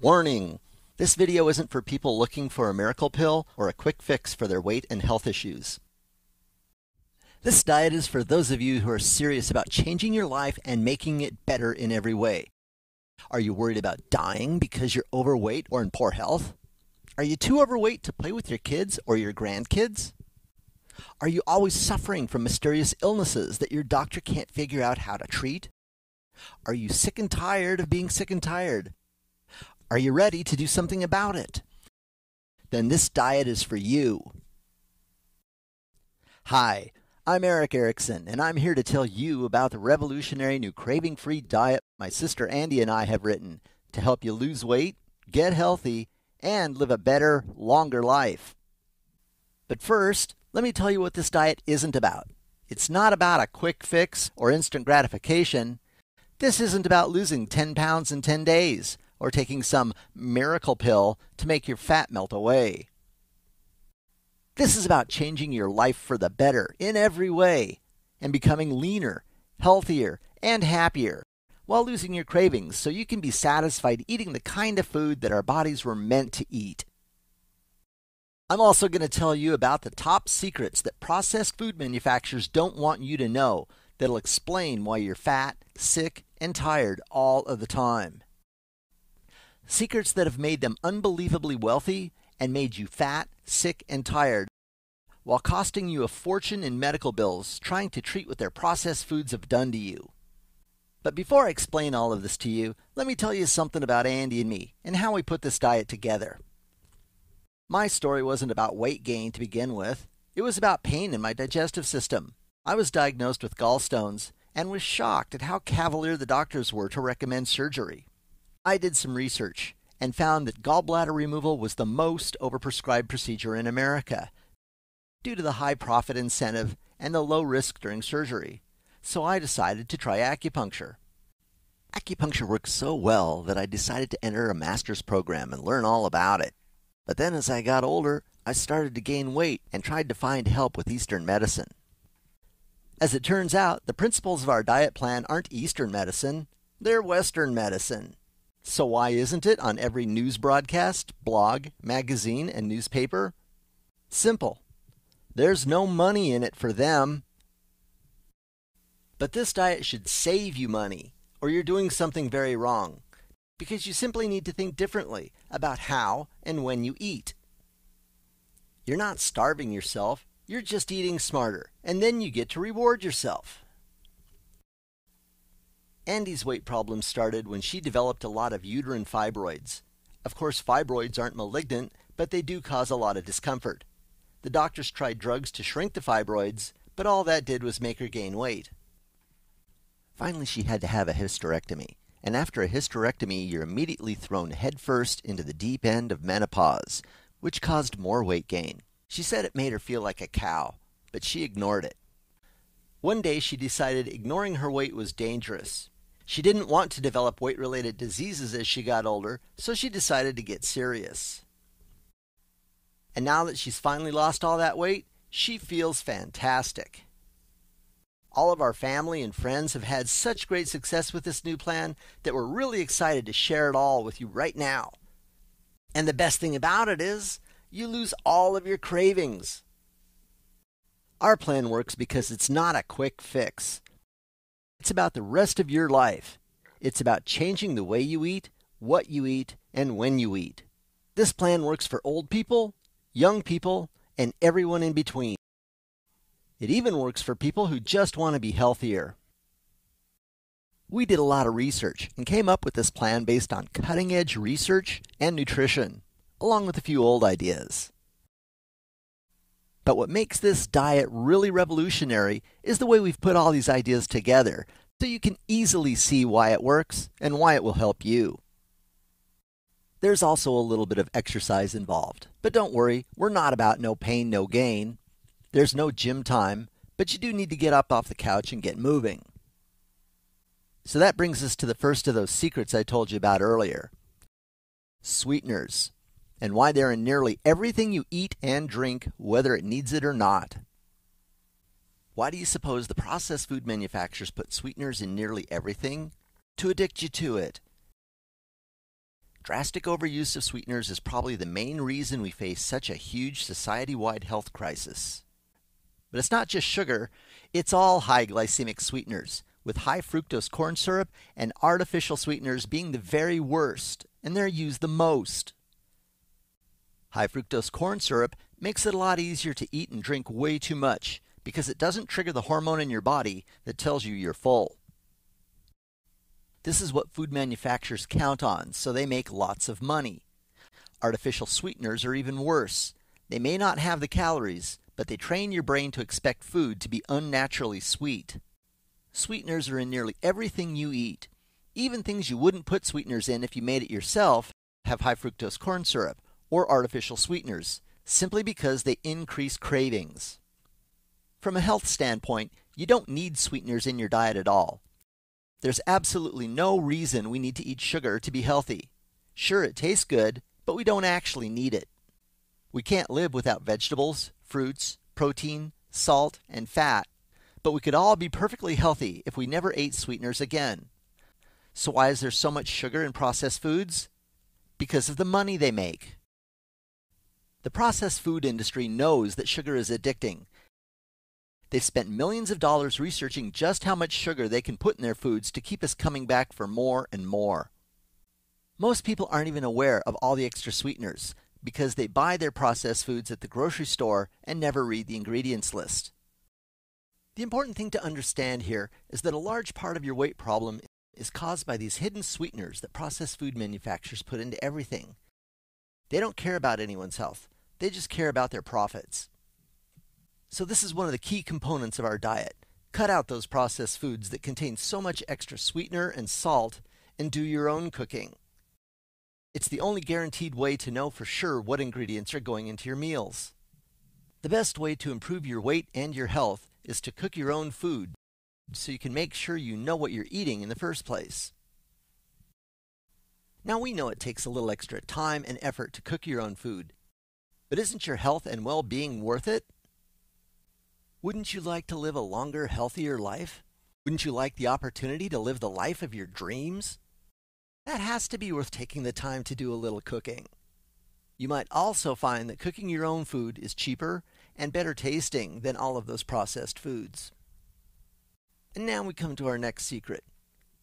Warning! This video isn't for people looking for a miracle pill or a quick fix for their weight and health issues. This diet is for those of you who are serious about changing your life and making it better in every way. Are you worried about dying because you're overweight or in poor health? Are you too overweight to play with your kids or your grandkids? Are you always suffering from mysterious illnesses that your doctor can't figure out how to treat? Are you sick and tired of being sick and tired? Are you ready to do something about it? Then this diet is for you. Hi, I'm Eric Erickson, and I'm here to tell you about the revolutionary new craving-free diet my sister Andy and I have written to help you lose weight, get healthy, and live a better, longer life. But first, let me tell you what this diet isn't about. It's not about a quick fix or instant gratification. This isn't about losing 10 pounds in 10 days or taking some miracle pill to make your fat melt away. This is about changing your life for the better in every way and becoming leaner, healthier, and happier while losing your cravings so you can be satisfied eating the kind of food that our bodies were meant to eat. I'm also going to tell you about the top secrets that processed food manufacturers don't want you to know that'll explain why you're fat, sick, and tired all of the time. Secrets that have made them unbelievably wealthy and made you fat, sick, and tired, while costing you a fortune in medical bills trying to treat what their processed foods have done to you. But before I explain all of this to you, let me tell you something about Andy and me and how we put this diet together. My story wasn't about weight gain to begin with. It was about pain in my digestive system. I was diagnosed with gallstones and was shocked at how cavalier the doctors were to recommend surgery. I did some research and found that gallbladder removal was the most overprescribed procedure in America due to the high profit incentive and the low risk during surgery. So I decided to try acupuncture. Acupuncture works so well that I decided to enter a master's program and learn all about it. But then as I got older, I started to gain weight and tried to find help with Eastern medicine. As it turns out, the principles of our diet plan aren't Eastern medicine, they're Western medicine. So why isn't it on every news broadcast, blog, magazine, and newspaper? Simple. There's no money in it for them. But this diet should save you money, or you're doing something very wrong, because you simply need to think differently about how and when you eat. You're not starving yourself, you're just eating smarter, and then you get to reward yourself. Andy's weight problem started when she developed a lot of uterine fibroids. Of course, fibroids aren't malignant, but they do cause a lot of discomfort. The doctors tried drugs to shrink the fibroids, but all that did was make her gain weight. Finally, she had to have a hysterectomy, and after a hysterectomy, you're immediately thrown headfirst into the deep end of menopause, which caused more weight gain. She said it made her feel like a cow, but she ignored it. One day, she decided ignoring her weight was dangerous. She didn't want to develop weight-related diseases as she got older, so she decided to get serious. And now that she's finally lost all that weight, she feels fantastic. All of our family and friends have had such great success with this new plan that we're really excited to share it all with you right now. And the best thing about it is, you lose all of your cravings. Our plan works because it's not a quick fix. It's about the rest of your life. It's about changing the way you eat, what you eat, and when you eat. This plan works for old people, young people, and everyone in between. It even works for people who just want to be healthier. We did a lot of research and came up with this plan based on cutting-edge research and nutrition, along with a few old ideas. But what makes this diet really revolutionary is the way we've put all these ideas together so you can easily see why it works and why it will help you. There's also a little bit of exercise involved, but don't worry, we're not about no pain, no gain. There's no gym time, but you do need to get up off the couch and get moving. So that brings us to the first of those secrets I told you about earlier. Sweeteners, and why they're in nearly everything you eat and drink, whether it needs it or not. Why do you suppose the processed food manufacturers put sweeteners in nearly everything? To addict you to it. Drastic overuse of sweeteners is probably the main reason we face such a huge society-wide health crisis. But it's not just sugar, it's all high glycemic sweeteners, with high fructose corn syrup and artificial sweeteners being the very worst, and they're used the most. High fructose corn syrup makes it a lot easier to eat and drink way too much because it doesn't trigger the hormone in your body that tells you you're full. This is what food manufacturers count on, so they make lots of money. Artificial sweeteners are even worse. They may not have the calories, but they train your brain to expect food to be unnaturally sweet. Sweeteners are in nearly everything you eat. Even things you wouldn't put sweeteners in if you made it yourself have high fructose corn syrup or artificial sweeteners, simply because they increase cravings. From a health standpoint, you don't need sweeteners in your diet at all. There's absolutely no reason we need to eat sugar to be healthy. Sure, it tastes good, but we don't actually need it. We can't live without vegetables, fruits, protein, salt, and fat, but we could all be perfectly healthy if we never ate sweeteners again. So why is there so much sugar in processed foods? Because of the money they make. The processed food industry knows that sugar is addicting. They've spent millions of dollars researching just how much sugar they can put in their foods to keep us coming back for more and more. Most people aren't even aware of all the extra sweeteners because they buy their processed foods at the grocery store and never read the ingredients list. The important thing to understand here is that a large part of your weight problem is caused by these hidden sweeteners that processed food manufacturers put into everything. They don't care about anyone's health. They just care about their profits. So this is one of the key components of our diet. Cut out those processed foods that contain so much extra sweetener and salt and do your own cooking. It's the only guaranteed way to know for sure what ingredients are going into your meals. The best way to improve your weight and your health is to cook your own food so you can make sure you know what you're eating in the first place. Now we know it takes a little extra time and effort to cook your own food, but isn't your health and well-being worth it? Wouldn't you like to live a longer, healthier life? Wouldn't you like the opportunity to live the life of your dreams? That has to be worth taking the time to do a little cooking. You might also find that cooking your own food is cheaper and better tasting than all of those processed foods. And now we come to our next secret: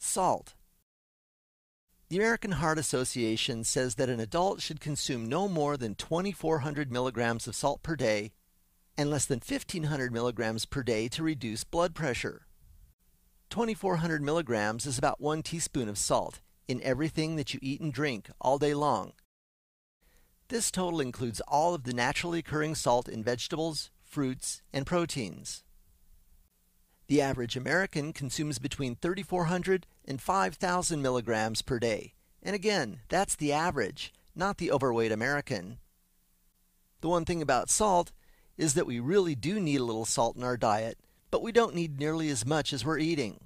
salt. The American Heart Association says that an adult should consume no more than 2,400 milligrams of salt per day and less than 1,500 milligrams per day to reduce blood pressure. 2,400 milligrams is about 1 teaspoon of salt in everything that you eat and drink all day long. This total includes all of the naturally occurring salt in vegetables, fruits, and proteins. The average American consumes between 3,400 and 5,000 milligrams per day. And again, that's the average, not the overweight American. The one thing about salt is that we really do need a little salt in our diet, but we don't need nearly as much as we're eating.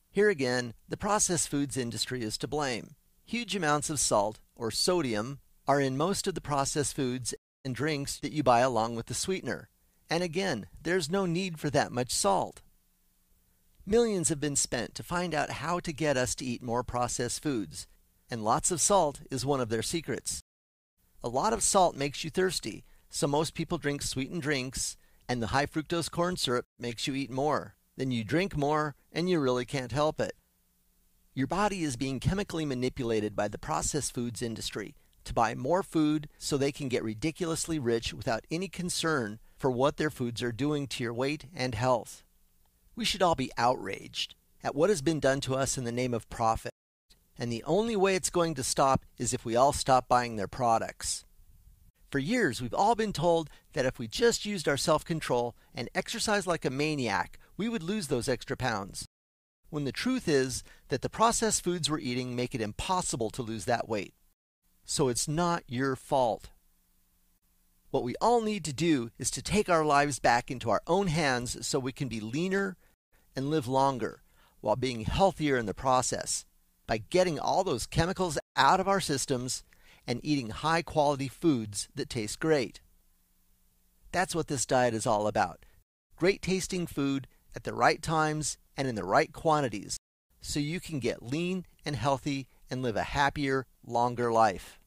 Here again, the processed foods industry is to blame. Huge amounts of salt, or sodium, are in most of the processed foods and drinks that you buy along with the sweetener. And again, there's no need for that much salt. Millions have been spent to find out how to get us to eat more processed foods, and lots of salt is one of their secrets. A lot of salt makes you thirsty, so most people drink sweetened drinks, and the high fructose corn syrup makes you eat more. Then you drink more, and you really can't help it. Your body is being chemically manipulated by the processed foods industry to buy more food so they can get ridiculously rich without any concern for what their foods are doing to your weight and health. We should all be outraged at what has been done to us in the name of profit, and the only way it's going to stop is if we all stop buying their products. For years, we've all been told that if we just used our self-control and exercised like a maniac, we would lose those extra pounds. When the truth is that the processed foods we're eating make it impossible to lose that weight. So it's not your fault. What we all need to do is to take our lives back into our own hands so we can be leaner and live longer while being healthier in the process by getting all those chemicals out of our systems and eating high-quality foods that taste great. That's what this diet is all about. Great tasting food at the right times and in the right quantities so you can get lean and healthy and live a happier, longer life.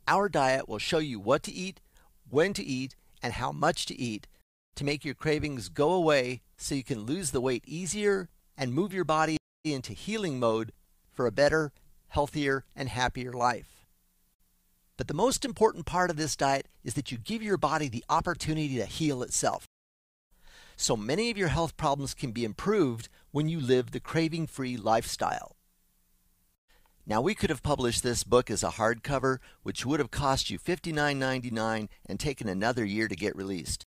Our diet will show you what to eat, when to eat, and how much to eat to make your cravings go away so you can lose the weight easier and move your body into healing mode for a better, healthier, and happier life. But the most important part of this diet is that you give your body the opportunity to heal itself. So many of your health problems can be improved when you live the craving-free lifestyle. Now, we could have published this book as a hardcover, which would have cost you $59.99 and taken another year to get released.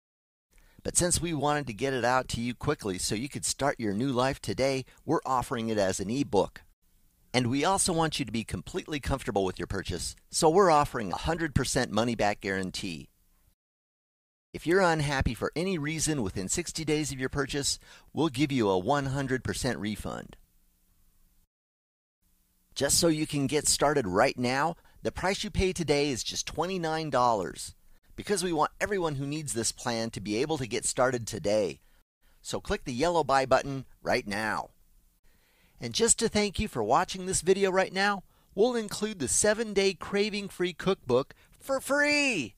But since we wanted to get it out to you quickly so you could start your new life today, we're offering it as an ebook. And we also want you to be completely comfortable with your purchase, so we're offering a 100% money-back guarantee. If you're unhappy for any reason within 60 days of your purchase, we'll give you a 100% refund. Just so you can get started right now, the price you pay today is just $29, because we want everyone who needs this plan to be able to get started today. So click the yellow buy button right now. And just to thank you for watching this video right now, we'll include the 7-day craving-free cookbook for free.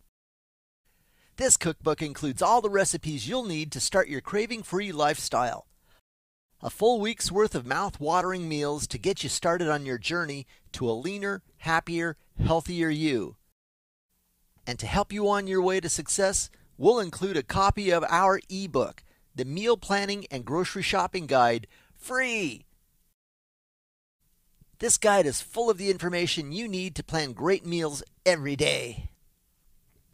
This cookbook includes all the recipes you'll need to start your craving-free lifestyle. A full week's worth of mouth-watering meals to get you started on your journey to a leaner, happier, healthier you. And to help you on your way to success, we'll include a copy of our ebook, the Meal Planning and Grocery Shopping Guide, free. This guide is full of the information you need to plan great meals every day.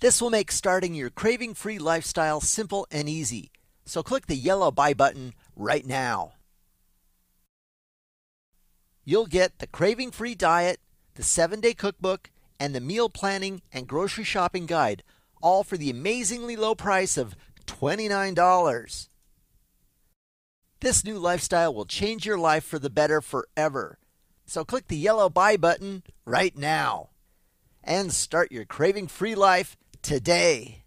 This will make starting your craving-free lifestyle simple and easy. So click the yellow buy button right now. You'll get the craving-free diet, the 7-day cookbook, and the meal planning and grocery shopping guide, all for the amazingly low price of $29. This new lifestyle will change your life for the better forever. So click the yellow buy button right now and start your craving-free life today.